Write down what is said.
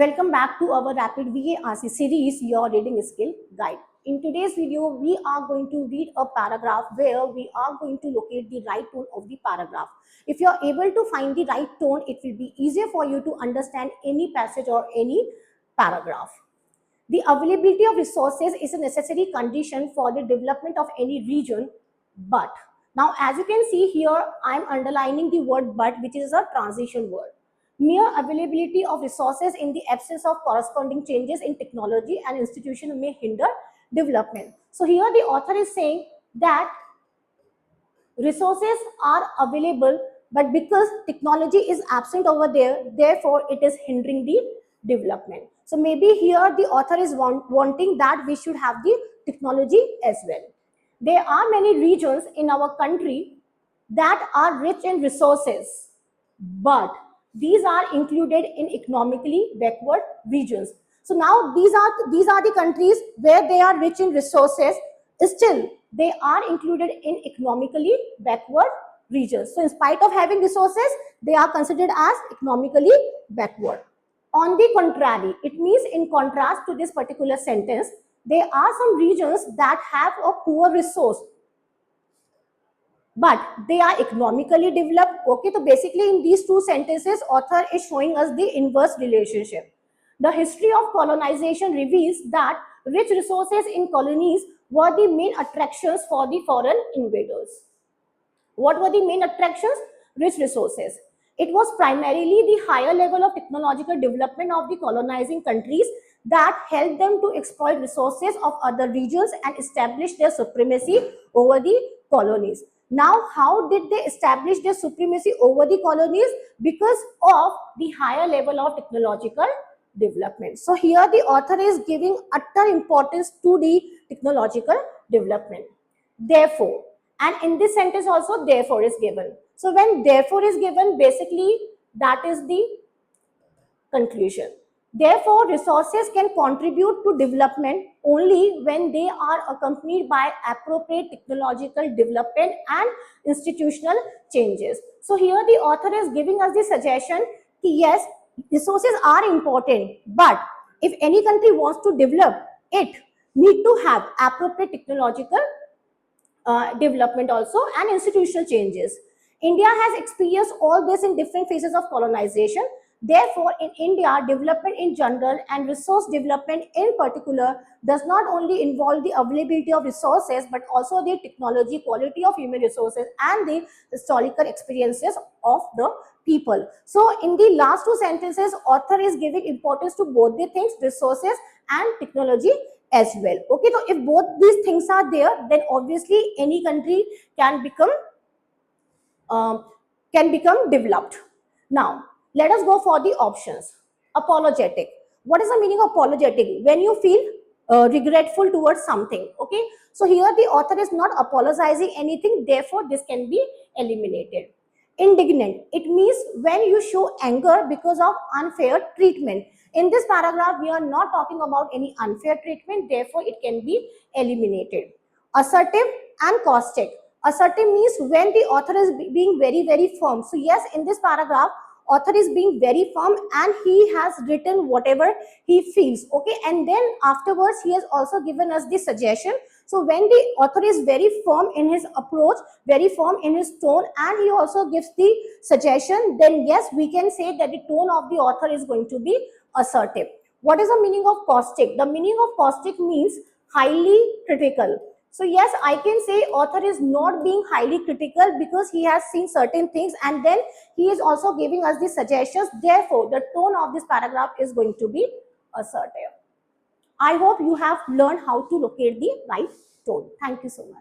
Welcome back to our Rapid VARC series, your reading skill guide. In today's video, we are going to read a paragraph where we are going to locate the right tone of the paragraph. If you are able to find the right tone, it will be easier for you to understand any passage or any paragraph. The availability of resources is a necessary condition for the development of any region, but now as you can see here, I am underlining the word but, which is a transition word. Mere availability of resources in the absence of corresponding changes in technology and institution may hinder development. So here the author is saying that resources are available, but because technology is absent over there, therefore it is hindering the development. So maybe here the author is wanting that we should have the technology as well. There are many regions in our country that are rich in resources, but these are included in economically backward regions. So now these are the countries where they are rich in resources, still they are included in economically backward regions. So in spite of having resources, they are considered as economically backward. On the contrary, it means in contrast to this particular sentence, there are some regions that have a poor resource, but they are economically developed. Okay, so basically in these two sentences, author is showing us the inverse relationship. The history of colonization reveals that rich resources in colonies were the main attractions for the foreign invaders. What were the main attractions? Rich resources. It was primarily the higher level of technological development of the colonizing countries that helped them to exploit resources of other regions and establish their supremacy over the colonies. Now, how did they establish their supremacy over the colonies? Because of the higher level of technological development. So here the author is giving utter importance to the technological development. Therefore, and in this sentence also therefore is given. So when therefore is given, basically that is the conclusion. Therefore, resources can contribute to development only when they are accompanied by appropriate technological development and institutional changes. So here the author is giving us the suggestion that yes, resources are important, but if any country wants to develop, it need to have appropriate technological development also and institutional changes. India has experienced all this in different phases of colonization. Therefore, in India, development in general and resource development in particular does not only involve the availability of resources, but also the technology, quality of human resources, and the historical experiences of the people. So, in the last two sentences, author is giving importance to both the things, resources and technology as well. Okay, so if both these things are there, then obviously any country can become developed. Now, let us go for the options. Apologetic. What is the meaning of apologetic? When you feel regretful towards something. Okay, so here the author is not apologizing anything, therefore this can be eliminated. Indignant. It means when you show anger because of unfair treatment. In this paragraph, we are not talking about any unfair treatment, therefore it can be eliminated. Assertive and caustic. Assertive means when the author is being very, very firm. So yes, in this paragraph, author is being very firm and he has written whatever he feels. Okay, and then afterwards he has also given us the suggestion. So when the author is very firm in his approach, very firm in his tone, and he also gives the suggestion, then yes, we can say that the tone of the author is going to be assertive. What is the meaning of caustic? The meaning of caustic means highly critical. So yes, I can say author is not being highly critical because he has seen certain things and then he is also giving us the suggestions. Therefore, the tone of this paragraph is going to be assertive. I hope you have learned how to locate the right tone. Thank you so much.